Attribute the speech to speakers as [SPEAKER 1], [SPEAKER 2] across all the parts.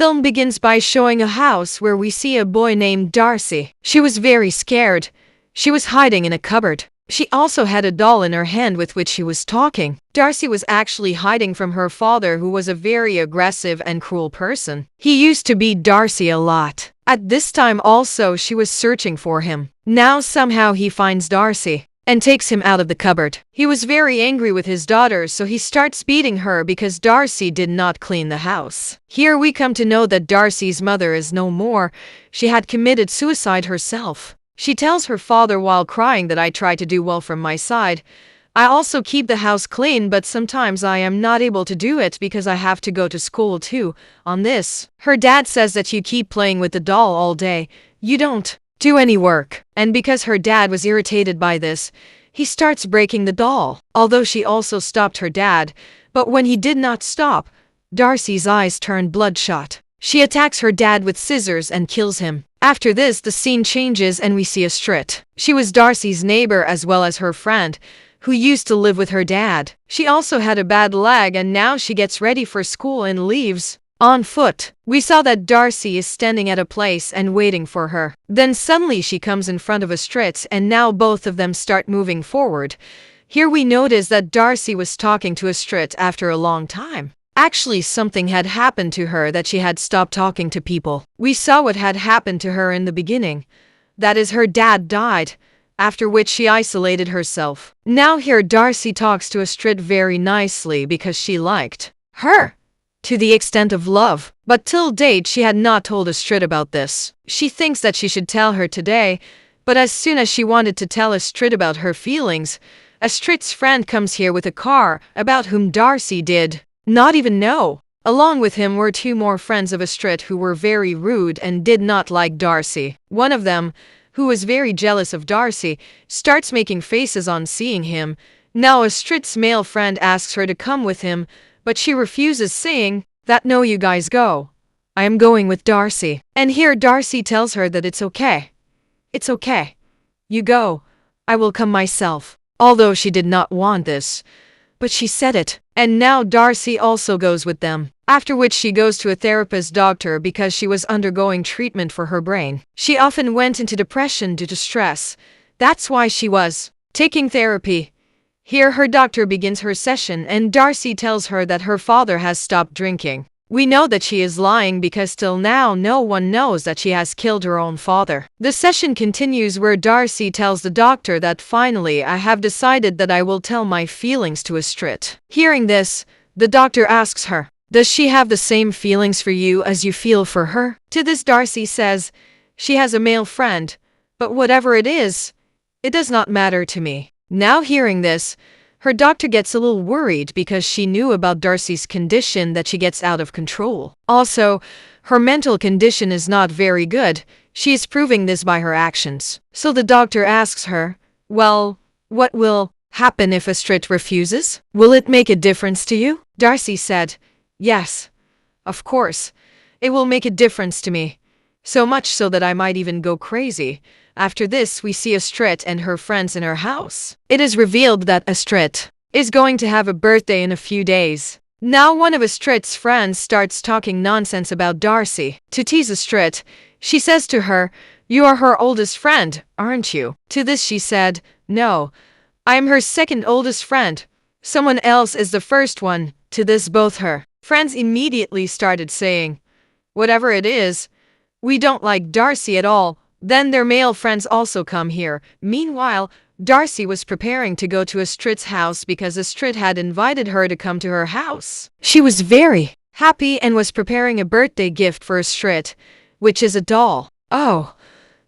[SPEAKER 1] film begins by showing a house where we see a boy named Darcy. She was very scared. She was hiding in a cupboard. She also had a doll in her hand with which she was talking. Darcy was actually hiding from her father, who was a very aggressive and cruel person. He used to beat Darcy a lot. At this time also she was searching for him. Now somehow he finds Darcy and takes him out of the cupboard. He was very angry with his daughter, so he starts beating her because Darcy did not clean the house. Here we come to know that Darcy's mother is no more. She had committed suicide herself. She tells her father while crying that I try to do well from my side. I also keep the house clean, but sometimes I am not able to do it because I have to go to school too. On this, her dad says that you keep playing with the doll all day. You don't do any work. And because her dad was irritated by this, he starts breaking the doll. Although she also stopped her dad, but when he did not stop, Darcy's eyes turned bloodshot. She attacks her dad with scissors and kills him. After this, the scene changes and we see Astrid. She was Darcy's neighbor as well as her friend, who used to live with her dad. She also had a bad leg and now she gets ready for school and leaves on foot. We saw that Darcy is standing at a place and waiting for her. Then suddenly she comes in front of Astrid and now both of them start moving forward. Here we notice that Darcy was talking to Astrid after a long time. Actually, something had happened to her that she had stopped talking to people. We saw what had happened to her in the beginning. That is, her dad died, after which she isolated herself. Now here Darcy talks to Astrid very nicely because she liked her to the extent of love. But till date she had not told Astrid about this. She thinks that she should tell her today, but as soon as she wanted to tell Astrid about her feelings, Astrid's friend comes here with a car about whom Darcy did not even know. Along with him were two more friends of Astrid who were very rude and did not like Darcy. One of them, who was very jealous of Darcy, starts making faces on seeing him. Now Astrid's male friend asks her to come with him, but she refuses, saying that no, you guys go. I am going with Darcy. And here Darcy tells her that it's okay. It's okay. You go. I will come myself. Although she did not want this, but she said it. And now Darcy also goes with them. After which she goes to a therapist doctor because she was undergoing treatment for her brain. She often went into depression due to stress. That's why she was taking therapy. Here her doctor begins her session and Darcy tells her that her father has stopped drinking. We know that she is lying because till now no one knows that she has killed her own father. The session continues where Darcy tells the doctor that finally I have decided that I will tell my feelings to Astrid. Hearing this, the doctor asks her, does she have the same feelings for you as you feel for her? To this Darcy says, she has a male friend, but whatever it is, it does not matter to me. Now hearing this, her doctor gets a little worried because she knew about Darcy's condition, that she gets out of control. Also, her mental condition is not very good. She is proving this by her actions. So the doctor asks her, well, what will happen if Astrid refuses? Will it make a difference to you? Darcy said, yes, of course. It will make a difference to me. So much so that I might even go crazy. After this, we see Astrid and her friends in her house. It is revealed that Astrid is going to have a birthday in a few days. Now one of Astrid's friends starts talking nonsense about Darcy. To tease Astrid, she says to her, you are her oldest friend, aren't you? To this she said, no, I am her second oldest friend. Someone else is the first one. To this both her friends immediately started saying, whatever it is, we don't like Darcy at all. Then their male friends also come here. Meanwhile, Darcy was preparing to go to Astrid's house because Astrid had invited her to come to her house. She was very happy and was preparing a birthday gift for Astrid, which is a doll. Oh,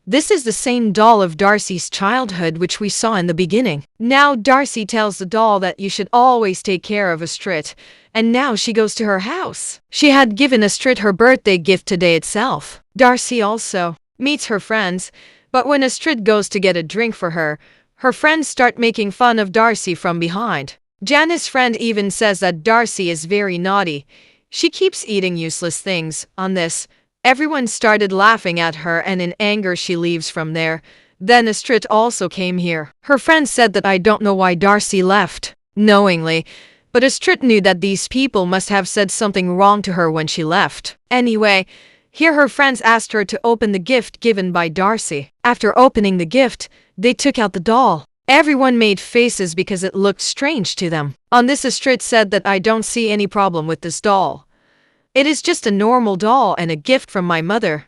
[SPEAKER 1] this is the same doll of Darcy's childhood which we saw in the beginning. Now Darcy tells the doll that you should always take care of Astrid, and now she goes to her house. She had given Astrid her birthday gift today itself. Darcy also meets her friends, but when Astrid goes to get a drink for her, her friends start making fun of Darcy from behind. Janice's friend even says that Darcy is very naughty. She keeps eating useless things. On this, everyone started laughing at her and in anger she leaves from there. Then Astrid also came here. Her friend said that I don't know why Darcy left knowingly, But Astrid knew that these people must have said something wrong to her when she left. Anyway, here her friends asked her to open the gift given by Darcy. After opening the gift, they took out the doll. Everyone made faces because it looked strange to them. On this, Astrid said that I don't see any problem with this doll. It is just a normal doll and a gift from my mother.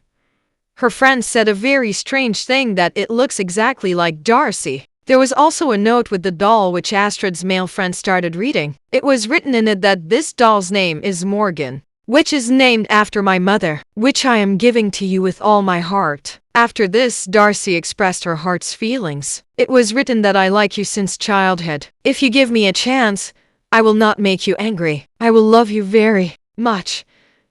[SPEAKER 1] Her friends said a very strange thing that it looks exactly like Darcy. There was also a note with the doll which Astrid's male friend started reading. It was written in it that this doll's name is Morgan, which is named after my mother, which I am giving to you with all my heart. After this, Darcy expressed her heart's feelings. It was written that I like you since childhood. If you give me a chance, I will not make you angry. I will love you very much.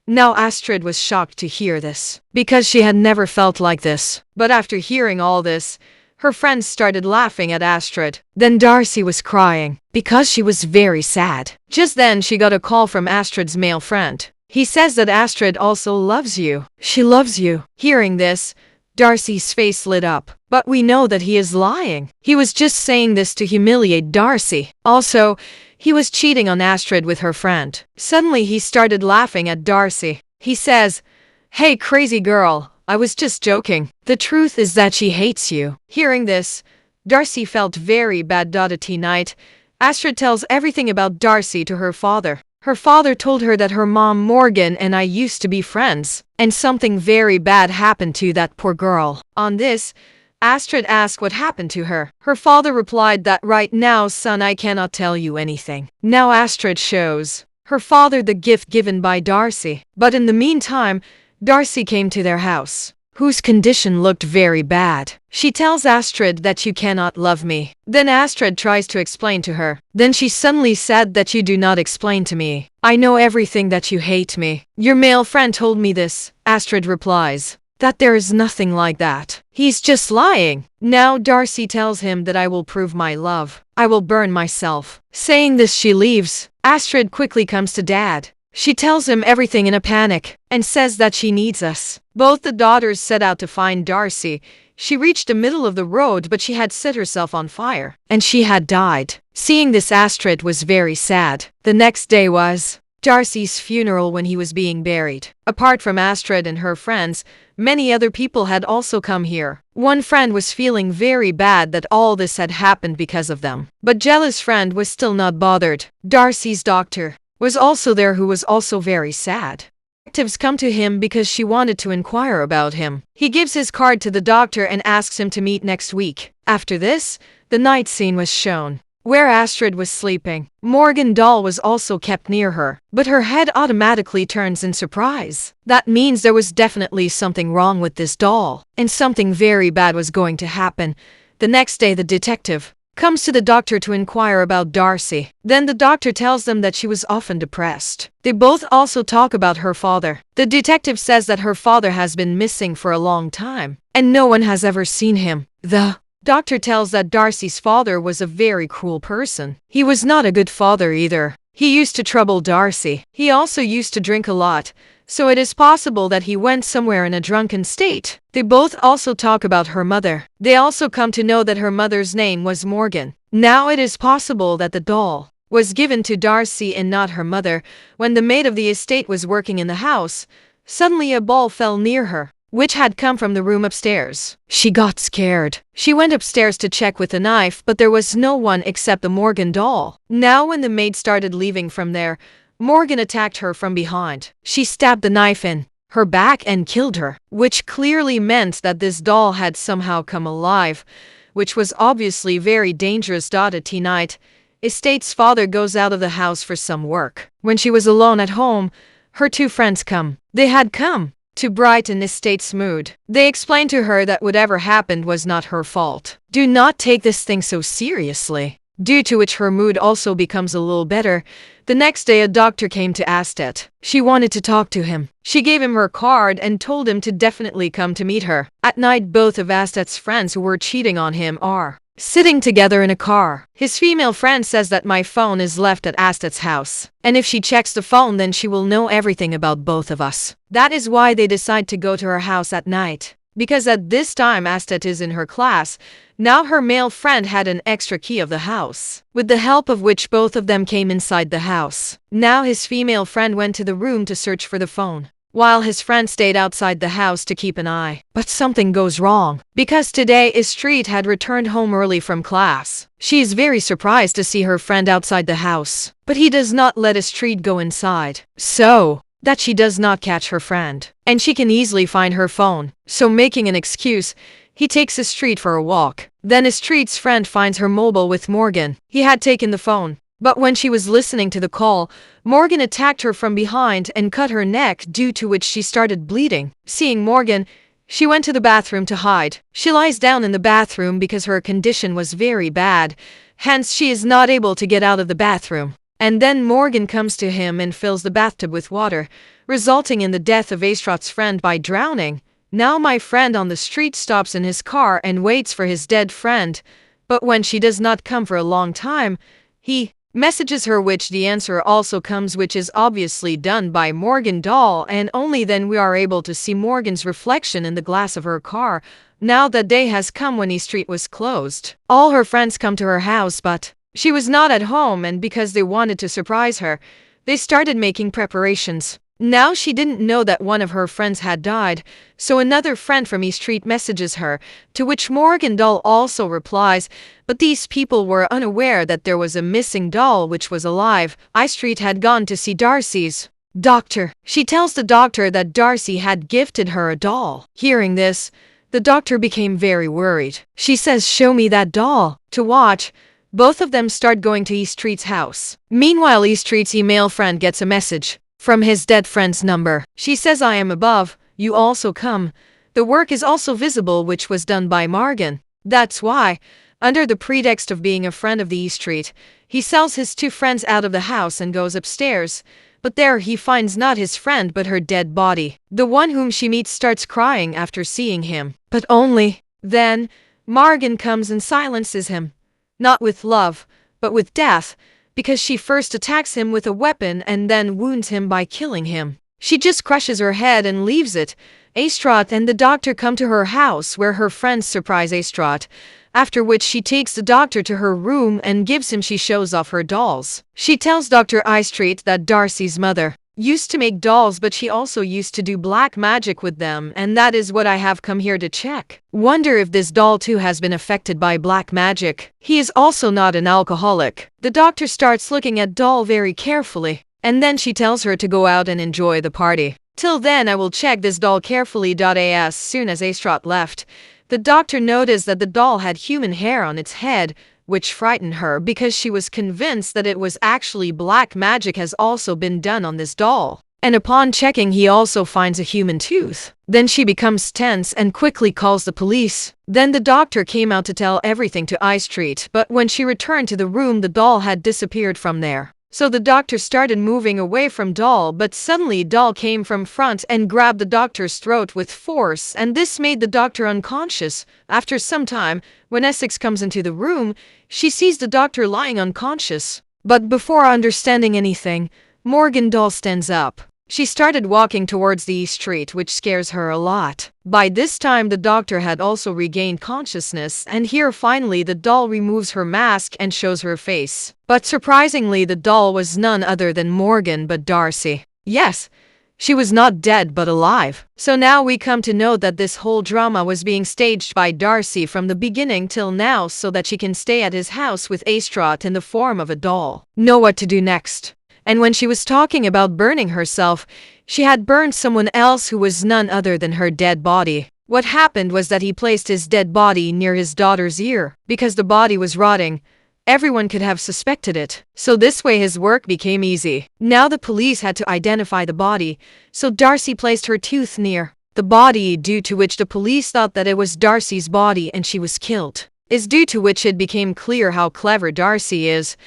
[SPEAKER 1] Now Astrid was shocked to hear this, because she had never felt like this. But after hearing all this, her friends started laughing at Astrid. Then Darcy was crying, because she was very sad. Just then she got a call from Astrid's male friend. He says that Astrid also loves you. She loves you. Hearing this, Darcy's face lit up. But we know that he is lying. He was just saying this to humiliate Darcy. Also, he was cheating on Astrid with her friend. Suddenly he started laughing at Darcy. He says, "Hey crazy girl, I was just joking. The truth is that she hates you." Hearing this, Darcy felt very bad. At night, Astrid tells everything about Darcy to her father. Her father told her that her mom Morgan and I used to be friends, and something very bad happened to that poor girl. On this, Astrid asked what happened to her. Her father replied that right now, son, I cannot tell you anything. Now Astrid shows her father the gift given by Darcy. But in the meantime, Darcy came to their house, whose condition looked very bad. She tells Astrid that you cannot love me. Then Astrid tries to explain to her. Then she suddenly said that you do not explain to me. I know everything that you hate me. Your male friend told me this. Astrid replies that there is nothing like that. He's just lying. Now Darcy tells him that I will prove my love. I will burn myself. Saying this, she leaves. Astrid quickly comes to Dad. She tells him everything in a panic and says that she needs us. Both the daughters set out to find Darcy. She reached the middle of the road, but she had set herself on fire and she had died. Seeing this, Astrid was very sad. The next day was Darcy's funeral when he was being buried. Apart from Astrid and her friends, many other people had also come here. One friend was feeling very bad that all this had happened because of them. But Jella's friend was still not bothered. Darcy's doctor was also there, who was also very sad. Detectives come to him because she wanted to inquire about him. He gives his card to the doctor and asks him to meet next week. After this, the night scene was shown, where Astrid was sleeping. Morgan doll was also kept near her, but her head automatically turns in surprise. That means there was definitely something wrong with this doll, and something very bad was going to happen. The next day, the detective comes to the doctor to inquire about Darcy. Then the doctor tells them that she was often depressed. They both also talk about her father. The detective says that her father has been missing for a long time, and no one has ever seen him. The doctor tells that Darcy's father was a very cruel person. He was not a good father either. He used to trouble Darcy. He also used to drink a lot, so it is possible that he went somewhere in a drunken state. They both also talk about her mother. They also come to know that her mother's name was Morgan. Now it is possible that the doll was given to Darcy and not her mother. When the maid of the estate was working in the house, suddenly a ball fell near her, which had come from the room upstairs. She got scared. She went upstairs to check with a knife, but there was no one except the Morgan doll. Now when the maid started leaving from there, Morgan attacked her from behind. She stabbed the knife in her back and killed her, which clearly meant that this doll had somehow come alive, which was obviously very dangerous. At night, Estate's father goes out of the house for some work. When she was alone at home, her two friends come. They had come to brighten Estate's mood. They explained to her that whatever happened was not her fault. Do not take this thing so seriously. Due to which her mood also becomes a little better. The next day, a doctor came to Astrid. She wanted to talk to him. She gave him her card and told him to definitely come to meet her. At night, both of Astrid's friends who were cheating on him are sitting together in a car. His female friend says that my phone is left at Astrid's house, and if she checks the phone, then she will know everything about both of us. That is why they decide to go to her house at night. because at this time Astrid is in her class. Now her male friend had an extra key of the house, with the help of which both of them came inside the house. Now his female friend went to the room to search for the phone, while his friend stayed outside the house to keep an eye. But something goes wrong, because today Astrid had returned home early from class. She is very surprised to see her friend outside the house, but he does not let Astrid go inside, so that she does not catch her friend, and she can easily find her phone. So making an excuse, he takes Astrid for a walk. Then Astrid's friend finds her mobile with Morgan. He had taken the phone, but when she was listening to the call, Morgan attacked her from behind and cut her neck, due to which she started bleeding. Seeing Morgan, she went to the bathroom to hide. She lies down in the bathroom because her condition was very bad, hence she is not able to get out of the bathroom. And then Morgan comes to him and fills the bathtub with water, resulting in the death of Astrid's friend by drowning. Now my friend on the street stops in his car and waits for his dead friend, but when she does not come for a long time, he messages her, which the answer also comes, which is obviously done by Morgan doll, and only then we are able to see Morgan's reflection in the glass of her car. Now that day has come when Astrid was closed. All her friends come to her house, but she was not at home, and because they wanted to surprise her, they started making preparations. Now she didn't know that one of her friends had died, so another friend from Astrid messages her, to which Morgan doll also replies, but these people were unaware that there was a missing doll which was alive. Astrid had gone to see Darcy's doctor. She tells the doctor that Darcy had gifted her a doll. Hearing this, the doctor became very worried. She says, "Show me that doll." To watch, both of them start going to Astrid's house. Meanwhile, Astrid's email friend gets a message from his dead friend's number. She says, "I am above, you also come." The work is also visible, which was done by Morgan. That's why, under the pretext of being a friend of the Astrid, he sells his two friends out of the house and goes upstairs. But there he finds not his friend but her dead body. The one whom she meets starts crying after seeing him. But only then, Morgan comes and silences him. Not with love, but with death, because she first attacks him with a weapon and then wounds him by killing him. She just crushes her head and leaves it. Astrid and the doctor come to her house, where her friends surprise Astrid, after which she takes the doctor to her room and gives him she shows off her dolls. She tells Dr. Astrid that Darcy's mother used to make dolls, but she also used to do black magic with them, and that is what I have come here to check. Wonder if this doll too has been affected by black magic. He is also not an alcoholic. The doctor starts looking at doll very carefully, and then she tells her to go out and enjoy the party. Till then I will check this doll carefully. As soon as Astrid left, the doctor noticed that the doll had human hair on its head, which frightened her because she was convinced that it was actually black magic has also been done on this doll. And upon checking, he also finds a human tooth. Then she becomes tense and quickly calls the police. Then the doctor came out to tell everything to Astrid, but when she returned to the room, the doll had disappeared from there. So the doctor started moving away from doll, but suddenly doll came from front and grabbed the doctor's throat with force, and this made the doctor unconscious. After some time, when Essex comes into the room, she sees the doctor lying unconscious. But before understanding anything, Morgan doll stands up. She started walking towards the street, which scares her a lot. By this time, the doctor had also regained consciousness, and here finally the doll removes her mask and shows her face. But surprisingly, the doll was none other than Morgan but Darcy. Yes, she was not dead but alive. So now we come to know that this whole drama was being staged by Darcy from the beginning till now, so that she can stay at his house with Astrid in the form of a doll. Know what to do next. And when she was talking about burning herself, she had burned someone else who was none other than her dead body. What happened was that he placed his dead body near his daughter's ear. Because the body was rotting, everyone could have suspected it. So this way his work became easy. Now the police had to identify the body, so Darcy placed her tooth near the body, due to which the police thought that it was Darcy's body and she was killed. Is due to which it became clear how clever Darcy is.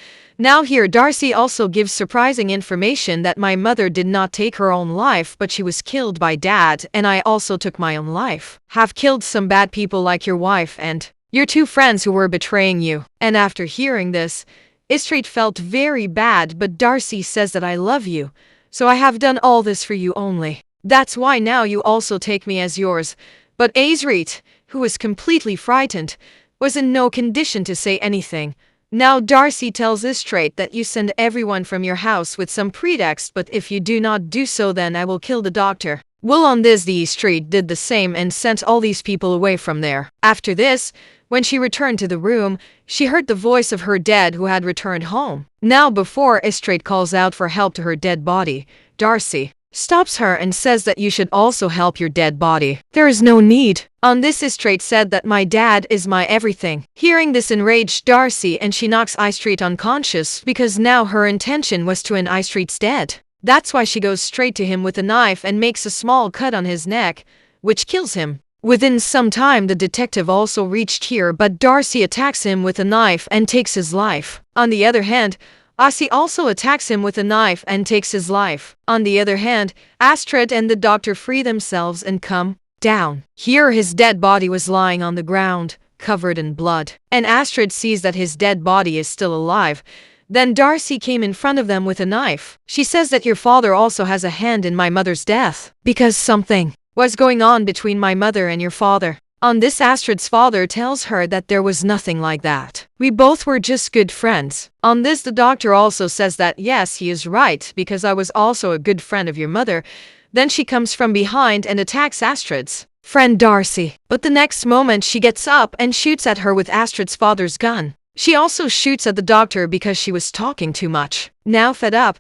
[SPEAKER 1] Now here Darcy also gives surprising information that my mother did not take her own life, but she was killed by dad, and I also took my own life. Have killed some bad people like your wife and your two friends who were betraying you. And after hearing this, Astrid felt very bad, but Darcy says that I love you, so I have done all this for you only. That's why now you also take me as yours. But Astrid, who was completely frightened, was in no condition to say anything. Now Darcy tells Astrid that you send everyone from your house with some pretext, but if you do not do so, then I will kill the doctor. Well, on this, the Astrid did the same and sent all these people away from there. After this, when she returned to the room, she heard the voice of her dad who had returned home. Now before Astrid calls out for help to her dead body, Darcy stops her and says that you should also help your dead body. There is no need. On this, Astrid said that my dad is my everything. Hearing this enraged Darcy, and she knocks Astrid unconscious because now her intention was to end Astrid's dead. That's why she goes straight to him with a knife and makes a small cut on his neck, which kills him. Within some time, the detective also reached here, but Darcy attacks him with a knife and takes his life. On the other hand, Ossie also attacks him with a knife and takes his life. On the other hand, Astrid and the doctor free themselves and come down. Here his dead body was lying on the ground, covered in blood. And Astrid sees that his dead body is still alive. Then Darcy came in front of them with a knife. She says that your father also has a hand in my mother's death, because something was going on between my mother and your father. On this, Astrid's father tells her that there was nothing like that. We both were just good friends. On this, the doctor also says that yes, he is right, because I was also a good friend of your mother. Then she comes from behind and attacks Astrid's friend Darcy. But the next moment she gets up and shoots at her with Astrid's father's gun. She also shoots at the doctor because she was talking too much. Now fed up,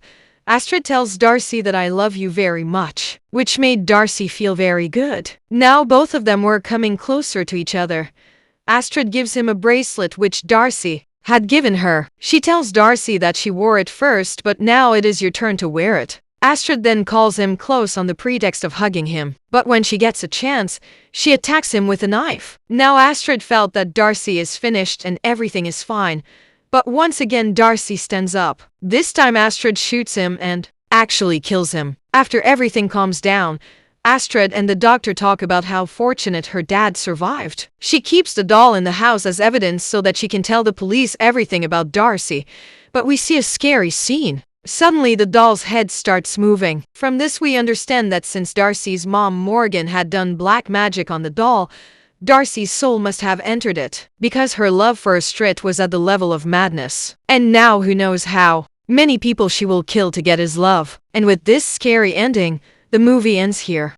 [SPEAKER 1] Astrid tells Darcy that I love you very much, which made Darcy feel very good. Now both of them were coming closer to each other. Astrid gives him a bracelet which Darcy had given her. She tells Darcy that she wore it first, but now it is your turn to wear it. Astrid then calls him close on the pretext of hugging him, but when she gets a chance, she attacks him with a knife. Now Astrid felt that Darcy is finished and everything is fine. But once again Darcy stands up. This time Astrid shoots him and actually kills him. After everything calms down, Astrid and the doctor talk about how fortunate her dad survived. She keeps the doll in the house as evidence so that she can tell the police everything about Darcy. But we see a scary scene. Suddenly the doll's head starts moving. From this we understand that since Darcy's mom Morgan had done black magic on the doll, Darcy's soul must have entered it, because her love for Astrid was at the level of madness. And now who knows how many people she will kill to get his love. And with this scary ending, the movie ends here.